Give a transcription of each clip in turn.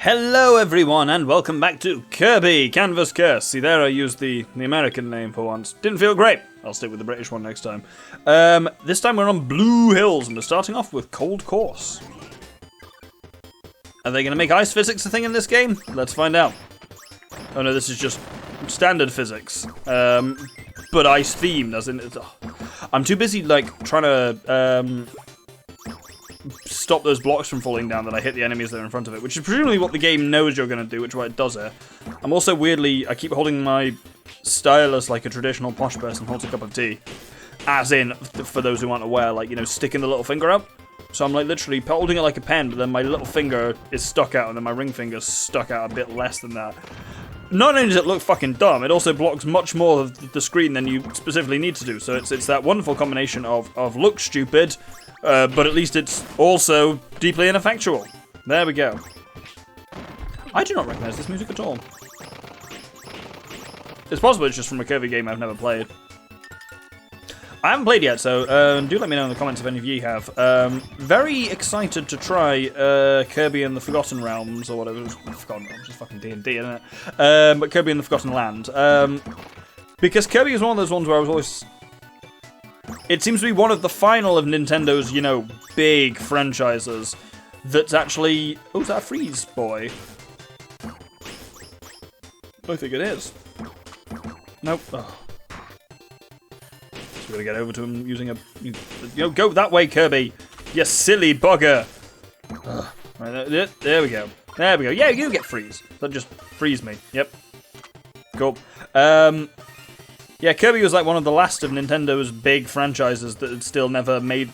Hello everyone and welcome back to Kirby Canvas Curse. See there, I used the American name for once. Didn't feel great. I'll stick with the British one next time. This time we're on Blue Hills and we're starting off with Cold Course. Are they going to make ice physics a thing in this game? Let's find out. Oh no, this is just standard physics. But ice themed, as in... I'm too busy, like, trying to... stop those blocks from falling down that I hit the enemies that are in front of it, which is presumably what the game knows you're going to do, which is why it does it. I'm also weirdly, I keep holding my stylus like a traditional posh person holds a cup of tea. As in, for those who aren't aware, like, you know, sticking the little finger out. So I'm like literally holding it like a pen, but then my little finger is stuck out and then my ring finger's stuck out a bit less than that. Not only does it look fucking dumb, it also blocks much more of the screen than you specifically need to do. So it's that wonderful combination of look stupid, but at least it's also deeply ineffectual. There we go. I do not recognise this music at all. It's possible it's just from a Kirby game I've never played. I haven't played yet, so do let me know in the comments if any of you have. Very excited to try Kirby and the Forgotten Realms, or whatever. Forgotten Realms is fucking D&D, isn't it? But Kirby and the Forgotten Land. Because Kirby is one of those ones where I was always... It seems to be one of the final of Nintendo's, you know, big franchises that's actually... Oh, is that a freeze boy? I think it is. Nope. Oh. Just gotta get over to him using a... You know, go that way, Kirby! You silly bugger! Right, there we go. There we go. Yeah, you get freeze. That just freeze me. Yep. Cool. Yeah, Kirby was like one of the last of Nintendo's big franchises that had still never made,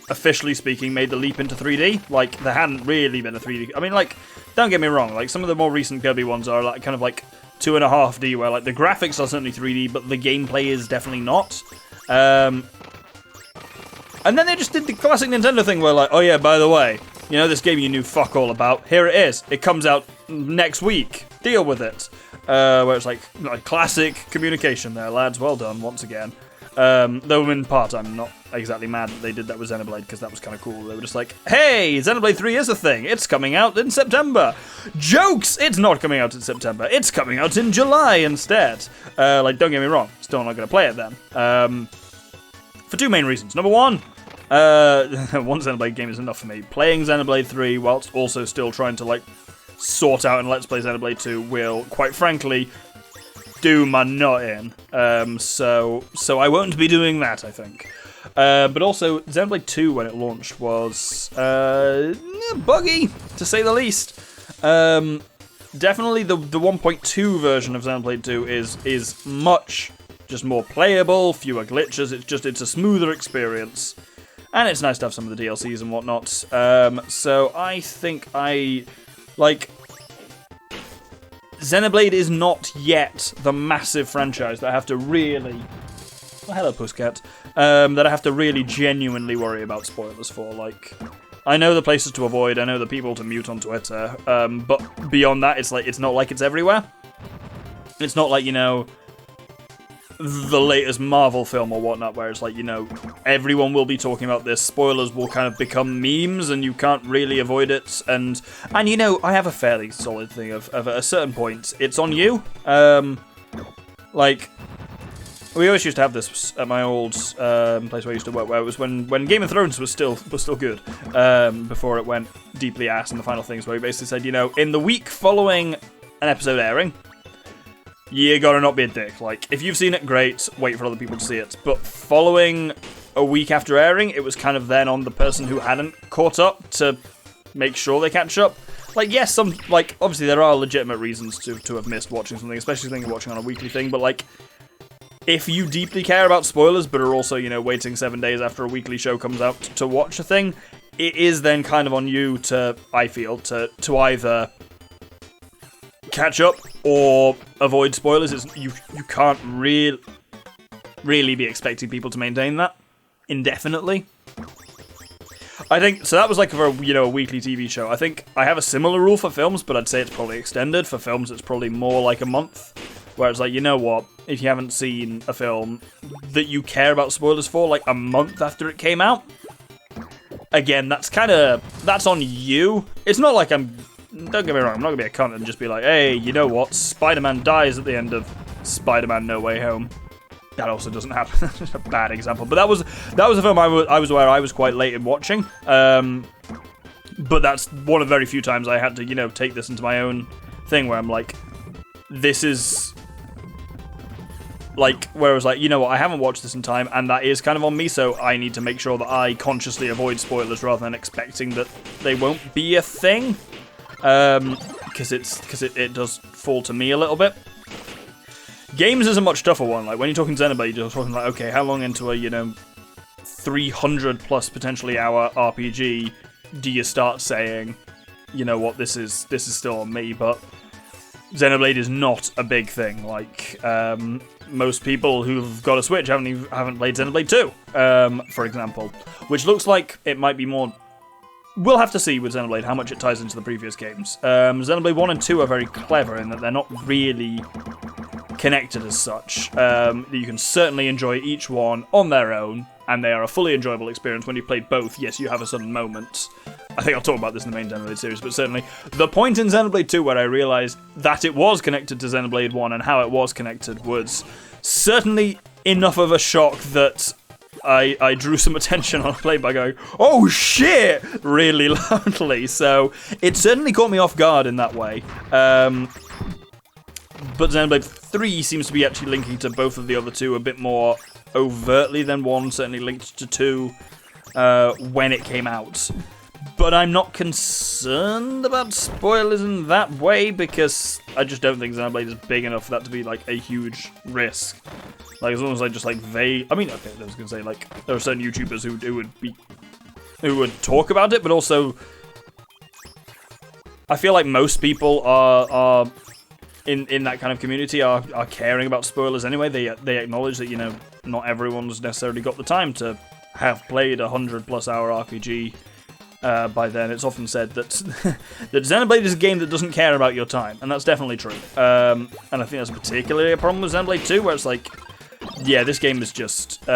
officially speaking, made the leap into 3D. Like, there hadn't really been a 3D... I mean, like, don't get me wrong, like, some of the more recent Kirby ones are like kind of like 2.5D, where like the graphics are certainly 3D, but the gameplay is definitely not. And then they just did the classic Nintendo thing where like, oh yeah, by the way, you know this game you knew fuck all about? Here it is. It comes out next week. Deal with it. Where it's like classic communication there, lads. Well done once again. Though in part, I'm not exactly mad that they did that with Xenoblade because that was kind of cool. They were just like, hey, Xenoblade 3 is a thing. It's coming out in September. Jokes! It's not coming out in September. It's coming out in July instead. Like, don't get me wrong. Still not going to play it then. For two main reasons. Number one, one Xenoblade game is enough for me. Playing Xenoblade 3 whilst also still trying to, like, sort out and Let's Play Xenoblade 2 will, quite frankly, do my nut in. So I won't be doing that, I think. But also, Xenoblade 2, when it launched, was buggy, to say the least. Definitely the 1.2 version of Xenoblade 2 is much just more playable, fewer glitches. It's a smoother experience. And it's nice to have some of the DLCs and whatnot. So I think like, Xenoblade is not yet the massive franchise that I have to really... Oh, hello, Pussycat. That I have to really genuinely worry about spoilers for. Like, I know the places to avoid, I know the people to mute on Twitter, but beyond that, it's not like it's everywhere. It's not like, you know, the latest Marvel film or whatnot, where it's like, you know, everyone will be talking about this, spoilers will kind of become memes, and you can't really avoid it, and you know, I have a fairly solid thing of at a certain point, it's on you. Like, we always used to have this at my old place where I used to work, where it was when Game of Thrones was still good, before it went deeply ass in the final things, where we basically said, you know, in the week following an episode airing, you gotta not be a dick. Like, if you've seen it, great, wait for other people to see it. But following a week after airing, it was kind of then on the person who hadn't caught up to make sure they catch up. Like, yes, like, obviously there are legitimate reasons to have missed watching something, especially when you're watching on a weekly thing, but, like, if you deeply care about spoilers, but are also, you know, waiting 7 days after a weekly show comes out to watch a thing, it is then kind of on you to, I feel, to either catch up or avoid spoilers. You can't really be expecting people to maintain that indefinitely. I think so. That was like for, you know, a weekly TV show. I think I have a similar rule for films, but I'd say it's probably extended. For films, it's probably more like a month, where it's like, you know what, if you haven't seen a film that you care about spoilers for, like a month after it came out, again, that's on you. It's not like I'm don't get me wrong, I'm not going to be a cunt and just be like, hey, you know what, Spider-Man dies at the end of Spider-Man No Way Home. That also doesn't happen. That's just a bad example. But that was a film I was aware I was quite late in watching. But that's one of the very few times I had to, you know, take this into my own thing where I'm like, this is... Like, where I was like, you know what, I haven't watched this in time, and that is kind of on me, so I need to make sure that I consciously avoid spoilers rather than expecting that they won't be a thing. Because it does fall to me a little bit. Games is a much tougher one. Like, when you're talking Xenoblade, you're talking like, okay, how long into a, you know, 300 plus potentially hour RPG do you start saying, you know what, this is still on me? But Xenoblade is not a big thing. Like, most people who've got a Switch haven't played Xenoblade 2, for example, which looks like it might be more. We'll have to see with Xenoblade how much it ties into the previous games. Xenoblade 1 and 2 are very clever in that they're not really connected as such. You can certainly enjoy each one on their own, and they are a fully enjoyable experience. When you play both, yes, you have a sudden moment. I think I'll talk about this in the main Xenoblade series, but certainly the point in Xenoblade 2 where I realised that it was connected to Xenoblade 1 and how it was connected was certainly enough of a shock that I drew some attention on play by going, oh shit, really loudly. So it certainly caught me off guard in that way. But Xenoblade 3 seems to be actually linking to both of the other two a bit more overtly than 1 certainly linked to 2 when it came out. But I'm not concerned about spoilers in that way because I just don't think Xenoblade is big enough for that to be like a huge risk. Like, as long as I just like I mean, okay, I was gonna say like there are certain YouTubers who would talk about it, but also I feel like most people are in that kind of community are caring about spoilers anyway. They acknowledge that, you know, not everyone's necessarily got the time to have played a 100+ hour RPG by then. It's often said that that Xenoblade is a game that doesn't care about your time, and that's definitely true. And I think that's particularly a problem with Xenoblade 2, where it's like, yeah, this game is just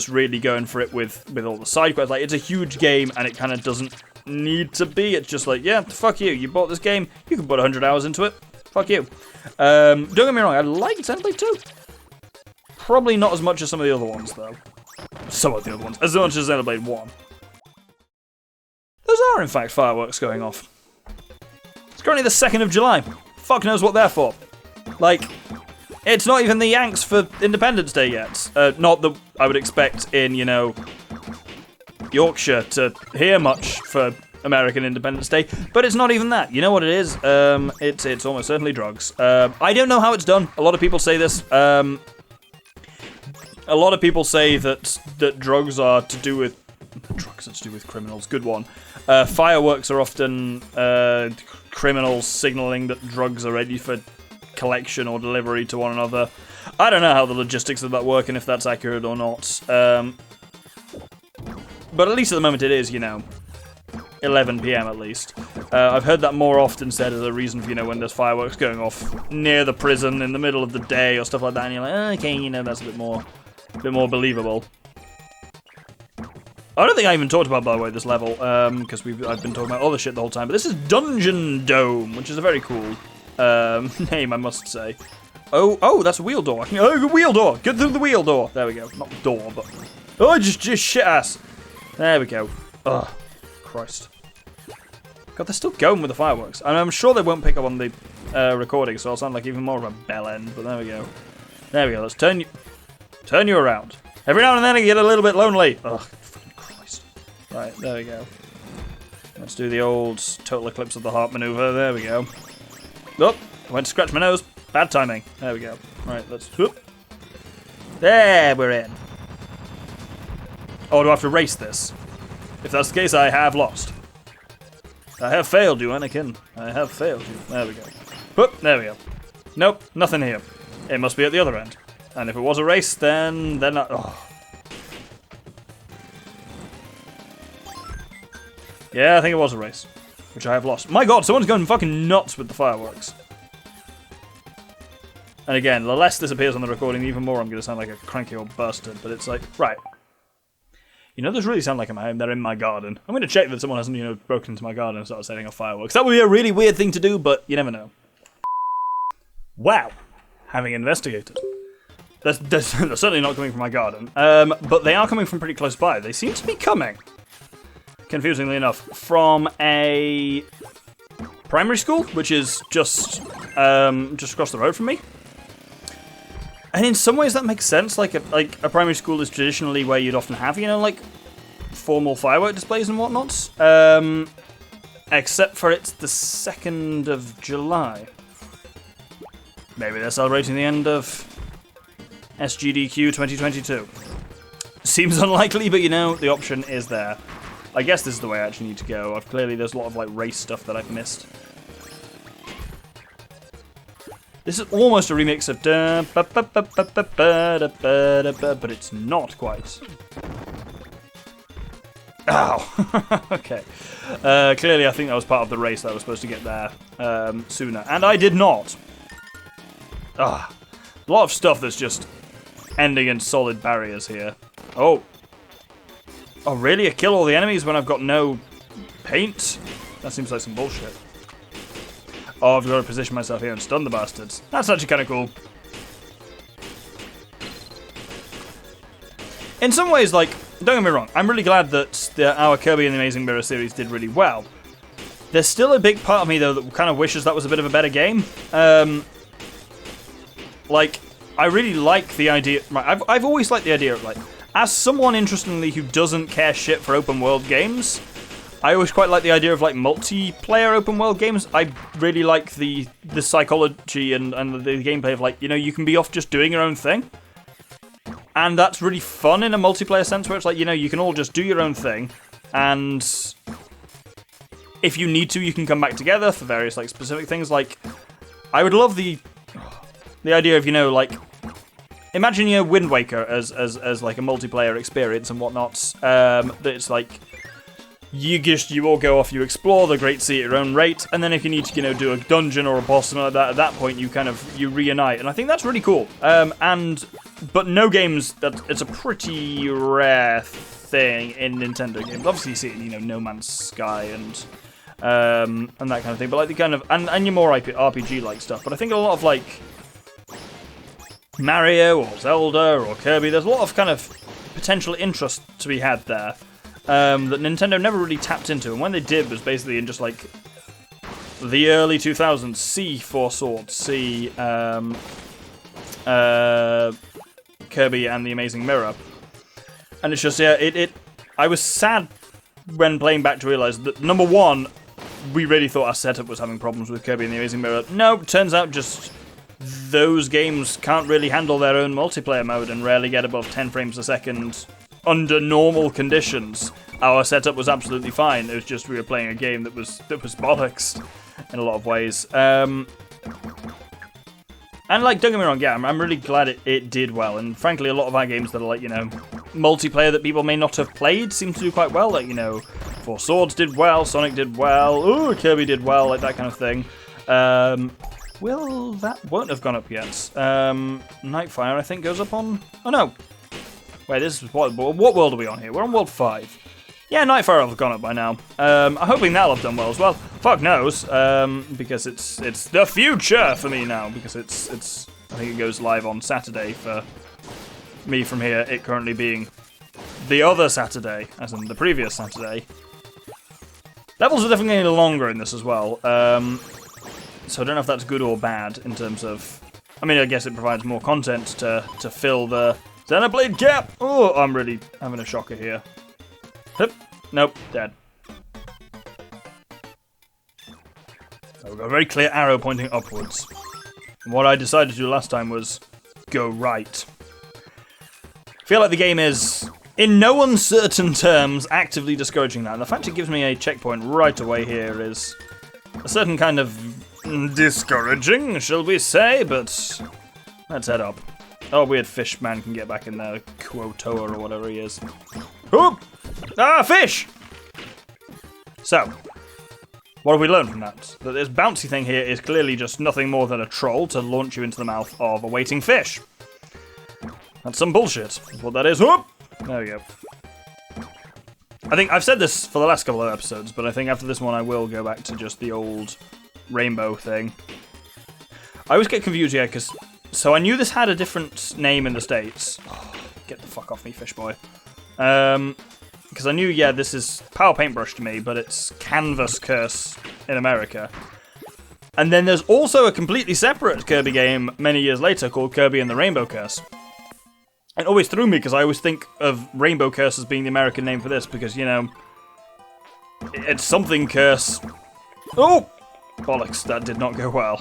really going for it with all the side quests. Like, it's a huge game, and it kind of doesn't need to be. It's just like, yeah, fuck you. You bought this game, you can put 100 hours into it. Fuck you. Don't get me wrong, I like Xenoblade 2. Probably not as much as some of the other ones, though. Some of the other ones. As much as Xenoblade 1. Those are, in fact, fireworks going off. It's currently the 2nd of July. Fuck knows what they're for. Like, it's not even the Yanks for Independence Day yet. Not that I would expect in, you know, Yorkshire to hear much for American Independence Day, but it's not even that. You know what it is? It's almost certainly drugs. I don't know how it's done. A lot of people say this. A lot of people say that drugs are to do with criminals. Good one. Fireworks are often criminals signaling that drugs are ready for collection or delivery to one another. I don't know how the logistics of that work and if that's accurate or not. But at least at the moment it is, you know, 11 PM at least. I've heard that more often said as a reason for, you know, when there's fireworks going off near the prison in the middle of the day or stuff like that, and you're like, oh, okay, you know, that's a bit more believable. I don't think I even talked about, by the way, this level, because I've been talking about other shit the whole time, but this is Dungeon Dome, which is a very cool name, I must say. Oh, that's a wheel door. Oh, wheel door! Get through the wheel door! There we go. Not door, but... Oh, just shit ass! There we go. Ugh. Christ. God, they're still going with the fireworks. And I'm sure they won't pick up on the recording, so I'll sound like even more of a bell end, but there we go. There we go. Let's turn you around. Every now and then I get a little bit lonely. Ugh. Fucking Christ. Right, there we go. Let's do the old total eclipse of the heart maneuver. There we go. Oh, I went to scratch my nose. Bad timing. There we go. Right, let's... Whoop. There, we're in. Oh, do I have to race this? If that's the case, I have lost. I have failed you, Anakin. I have failed you. There we go. Whoop, there we go. Nope, nothing here. It must be at the other end. And if it was a race, then they're not... Oh. Yeah, I think it was a race. Which I have lost. My god, someone's going fucking nuts with the fireworks. And again, the less this appears on the recording, even more I'm going to sound like a cranky old bastard. But it's like, right. You know, those really sound like I'm home. They're in my garden. I'm going to check that someone hasn't, you know, broken into my garden and started setting off fireworks. That would be a really weird thing to do, but you never know. Wow. Having investigated. They're certainly not coming from my garden. But they are coming from pretty close by. They seem to be coming, confusingly enough, from a primary school, which is just across the road from me. And in some ways that makes sense. Like a primary school is traditionally where you'd often have, you know, like formal firework displays and whatnot. Except for it's the 2nd of July. Maybe they're celebrating the end of SGDQ 2022. Seems unlikely, but you know, the option is there. I guess this is the way I actually need to go. Clearly there's a lot of like race stuff that I've missed. This is almost a remix of but it's not quite. Ow. Okay. Clearly I think that was part of the race that I was supposed to get there sooner. And I did not. A lot of stuff that's just ending in solid barriers here. Oh. Oh, really? I kill all the enemies when I've got no paint? That seems like some bullshit. Oh, I've got to position myself here and stun the bastards. That's actually kind of cool. In some ways, like, don't get me wrong, I'm really glad that our Kirby and the Amazing Mirror series did really well. There's still a big part of me, though, that kind of wishes that was a bit of a better game. Like, I really like the idea... Right, I've always liked the idea of, like, as someone, interestingly, who doesn't care shit for open-world games... I always quite like the idea of, like, multiplayer open-world games. I really like the psychology and the gameplay of, like, you know, you can be off just doing your own thing. And that's really fun in a multiplayer sense, where it's like, you know, you can all just do your own thing. And if you need to, you can come back together for various, like, specific things. Like, I would love the idea of, you know, like... Imagine, you know, Wind Waker as like, a multiplayer experience and whatnot. That it's, like... You all go off, you explore the Great Sea at your own rate, and then if you need to, you know, do a dungeon or a boss and like that, at that point you reunite, and I think that's really cool. But no games, it's a pretty rare thing in Nintendo games. Obviously you see it in, you know, No Man's Sky and that kind of thing, but like the kind of, and your more RPG-like stuff, but I think a lot of like Mario or Zelda or Kirby, there's a lot of kind of potential interest to be had there. That Nintendo never really tapped into, and when they did was basically in just like the early 2000s. See Four Swords, see Kirby and the Amazing Mirror, and it's just I was sad when playing back to realize that number one, we really thought our setup was having problems with Kirby and the Amazing Mirror. No, turns out just those games can't really handle their own multiplayer mode and rarely get above 10 frames a second. Under normal conditions, our setup was absolutely fine. It was just we were playing a game that was bollocks in a lot of ways. And like, don't get me wrong, yeah, I'm really glad it did well. And frankly, a lot of our games that are like, you know, multiplayer that people may not have played seem to do quite well. Like, you know, Four Swords did well, Sonic did well, ooh, Kirby did well, like that kind of thing. Well, that won't have gone up yet. Nightfire, I think, goes up on... Oh, no. Wait, this is what world are we on here? We're on world 5. Yeah, Nightfire will have gone up by now. I'm hoping that'll have done well as well. Fuck knows, because it's the future for me now. Because it's I think it goes live on Saturday for me from here. It currently being the other Saturday, as in the previous Saturday. Levels are definitely getting longer in this as well. So I don't know if that's good or bad in terms of. I mean, I guess it provides more content to fill the Xenoblade gap! Oh, I'm really having a shocker here. Hup. Nope, dead. So we've got a very clear arrow pointing upwards. And what I decided to do last time was go right. I feel like the game is, in no uncertain terms, actively discouraging that. And the fact it gives me a checkpoint right away here is a certain kind of discouraging, shall we say, but let's head up. Oh, weird fish man can get back in there. Quotoa or whatever he is. Oop! Ah, fish! So, what have we learned from that? That this bouncy thing here is clearly just nothing more than a troll to launch you into the mouth of a waiting fish. That's some bullshit. That's what that is. Oop! There we go. I think I've said this for the last couple of episodes, but I think after this one I will go back to just the old rainbow thing. I always get confused, yeah, because... So I knew this had a different name in the States. Oh, get the fuck off me, fish boy. Because I knew, yeah, this is Power Paintbrush to me, but it's Canvas Curse in America. And then there's also a completely separate Kirby game many years later called Kirby and the Rainbow Curse. It always threw me because I always think of Rainbow Curse as being the American name for this because, you know, it's something curse. Oh! Bollocks, that did not go well.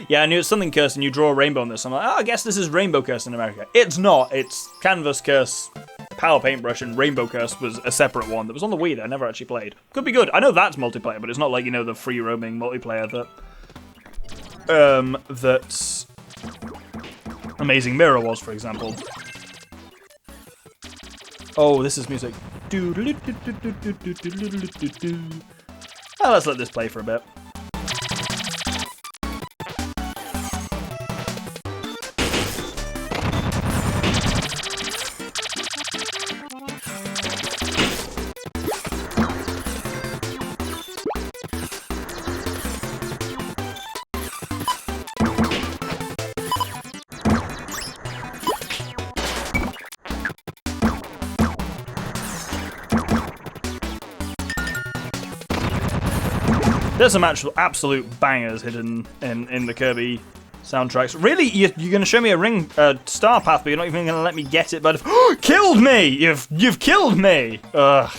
Yeah, I knew it's something curse and you draw a rainbow on this. I'm like, oh, I guess this is Rainbow Curse in America. It's not. It's Canvas Curse, Power Paintbrush, and Rainbow Curse was a separate one that was on the Wii that I never actually played. Could be good. I know that's multiplayer, but it's not like, you know, the free roaming multiplayer that Amazing Mirror was, for example. Oh, this is music. Oh, let's let this play for a bit. There's some actual absolute bangers hidden in the Kirby soundtracks. Really, you're going to show me a star path, but you're not even going to let me get it. But killed me! You've killed me! Ugh.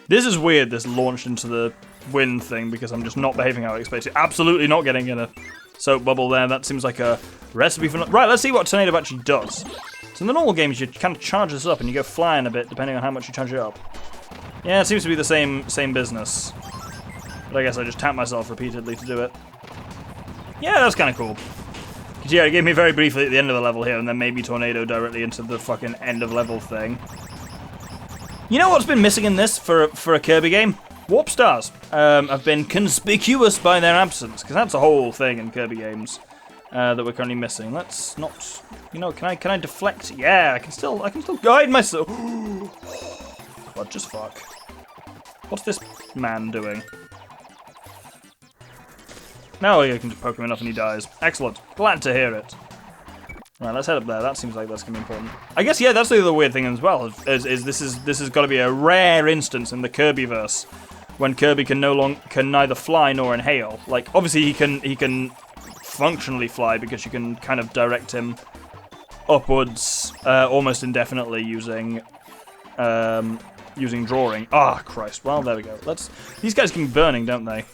This is weird. This launched into the wind thing because I'm just not behaving how I expected. Absolutely not getting in a soap bubble there. That seems like a recipe for... Right, let's see what Tornado actually does. So in the normal games, you kind of charge this up and you go flying a bit depending on how much you charge it up. Yeah, it seems to be the same business. But I guess I just tap myself repeatedly to do it. Yeah, that's kind of cool. Because yeah, it gave me very briefly at the end of the level here, and then maybe Tornado directly into the fucking end of level thing. You know what's been missing in this for a Kirby game? Warp stars have been conspicuous by their absence, because that's a whole thing in Kirby games that we're currently missing. Let's not, you know, can I deflect? Yeah, I can still guide myself. What just fuck? What's this man doing? No, you can just poke him enough and he dies. Excellent. Glad to hear it. Right, let's head up there. That seems like that's going to be important. I guess, yeah, that's the other weird thing as well. Is this has got to be a rare instance in the Kirbyverse when Kirby can neither fly nor inhale. Like, obviously he can functionally fly because you can kind of direct him upwards almost indefinitely using drawing. Ah, Christ. Well, there we go. These guys can be burning, don't they?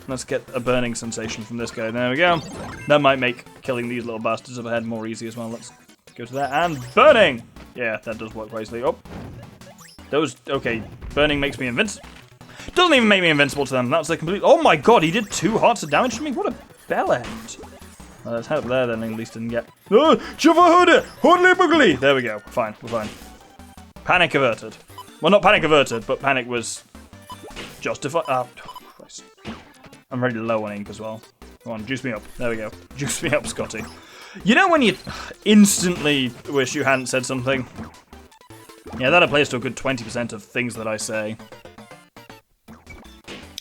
Let's get a burning sensation from this guy. There we go. That might make killing these little bastards up ahead more easy as well. Let's go to that. And burning! Yeah, that does work wisely. Oh. Okay, burning makes me invincible. Doesn't even make me invincible to them. That's the complete... Oh my god, he did 2 hearts of damage to me? What a bellend. Well, let's head up there then, at least didn't get... Oh, hoodly boogly! There we go. Fine, we're fine. Panic averted. Well, not panic averted, but panic was justified. Oh, Christ. I'm very low on ink as well. Come on, juice me up. There we go. Juice me up, Scotty. You know when you instantly wish you hadn't said something? Yeah, that applies to a good 20% of things that I say.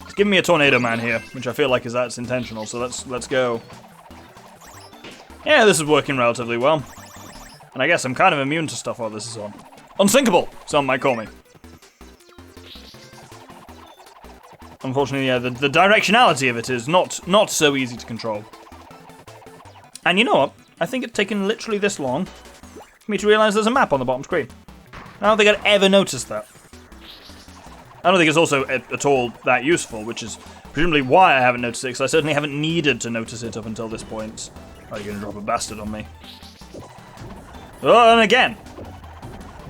It's giving me a Tornado Man here, which I feel like that's intentional, so let's go. Yeah, this is working relatively well. And I guess I'm kind of immune to stuff while this is on. Unsinkable, some might call me. Unfortunately, yeah, the directionality of it is not so easy to control. And you know what? I think it's taken literally this long for me to realise there's a map on the bottom screen. I don't think I'd ever noticed that. I don't think it's also at all that useful, which is presumably why I haven't noticed it, because I certainly haven't needed to notice it up until this point. Oh, you're going to drop a bastard on me. Oh, and again!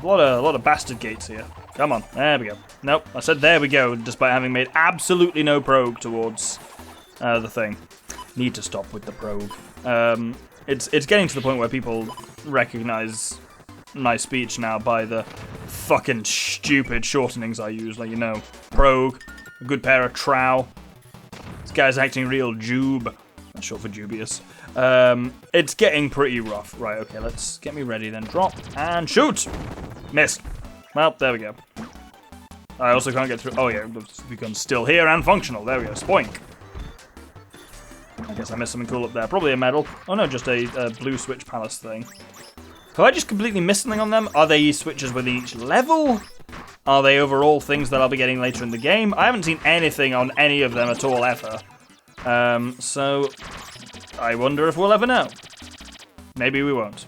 A lot of bastard gates here. Come on, there we go. Nope, I said there we go, despite having made absolutely no probe towards the thing. Need to stop with the probe. It's getting to the point where people recognize my speech now by the fucking stupid shortenings I use, like, you know, Progue, a good pair of trow. This guy's acting real jube. That's short for dubious. It's getting pretty rough. Right, okay, let's get me ready then. Drop and shoot! Missed. Well, there we go. I also can't get through. Oh, yeah, it's become still here and functional. There we go. Spoink. I guess I missed something cool up there. Probably a medal. Oh, no, just a blue switch palace thing. Have I just completely missed something on them? Are they switches with each level? Are they overall things that I'll be getting later in the game? I haven't seen anything on any of them at all, ever. So I wonder if we'll ever know. Maybe we won't.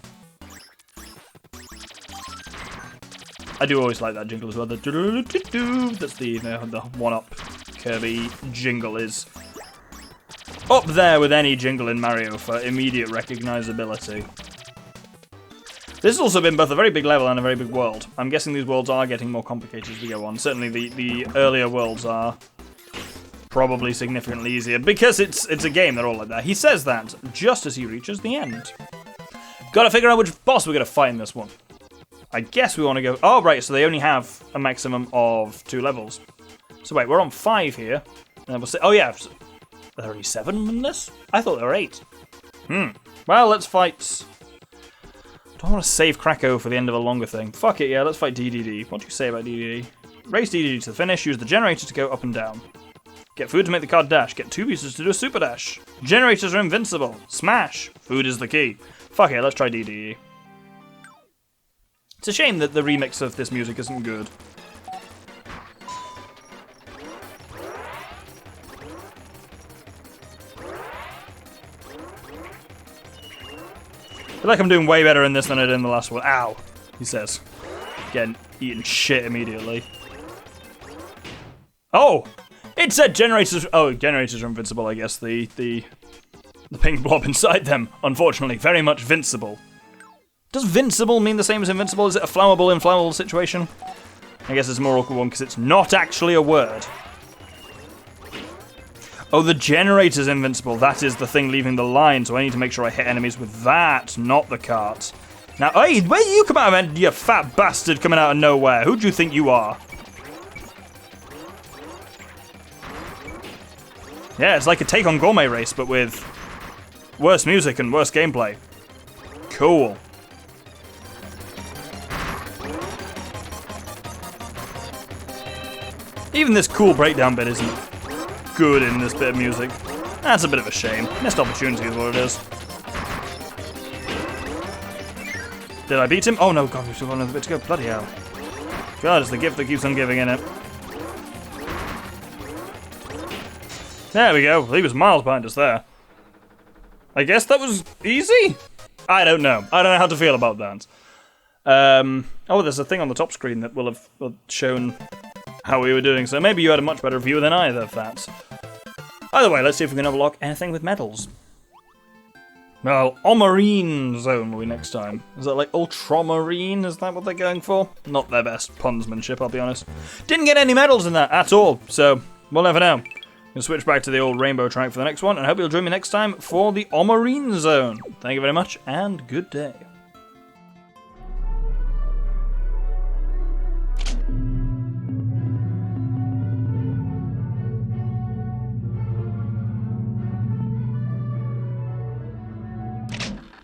I do always like that jingle as well. That's the one-up Kirby jingle is up there with any jingle in Mario for immediate recognizability. This has also been both a very big level and a very big world. I'm guessing these worlds are getting more complicated as we go on. Certainly the earlier worlds are probably significantly easier because it's a game, they're all like that. He says that just as he reaches the end. Gotta figure out which boss we're gonna fight in this one. I guess we want to go... Oh, right, so they only have a maximum of 2 levels. So wait, we're on 5 here. And we'll say... Oh, yeah. Are there only 7 in this? I thought there were 8. Well, let's fight... Do I want to save Krakow for the end of a longer thing? Fuck it, yeah, let's fight DDD. What do you say about DDD? Race DDD to the finish. Use the generator to go up and down. Get food to make the card dash. Get 2 pieces to do a super dash. Generators are invincible. Smash. Food is the key. Fuck it, let's try DDD. It's a shame that the remix of this music isn't good. I feel like I'm doing way better in this than I did in the last one. Ow, he says. Getting eaten shit immediately. Oh! It said generators... Oh, generators are invincible, I guess. The pink blob inside them, unfortunately, very much vincible. Does vincible mean the same as invincible? Is it a flammable, inflammable situation? I guess it's a more awkward one because it's not actually a word. Oh, the generator's invincible. That is the thing leaving the line, so I need to make sure I hit enemies with that, not the cart. Now, hey, where you come out of, you fat bastard coming out of nowhere? Who do you think you are? Yeah, it's like a Take on Gourmet race, but with worse music and worse gameplay. Cool. Even this cool breakdown bit isn't good in this bit of music. That's a bit of a shame. Missed opportunity is what it is. Did I beat him? Oh no, God, we've still got another bit to go. Bloody hell. God, it's the gift that keeps on giving, innit? There we go. He was miles behind us there. I guess that was easy? I don't know. I don't know how to feel about that. Oh, there's a thing on the top screen that will have shown how we were doing, so maybe you had a much better view than either of that. Either way, let's see if we can unlock anything with medals. Well, Ultramarine Zone will be next time. Is that like Ultramarine? Is that what they're going for? Not their best punsmanship, I'll be honest. Didn't get any medals in that at all, so we'll never know. We'll switch back to the old rainbow track for the next one, and I hope you'll join me next time for the Ultramarine Zone. Thank you very much, and good day.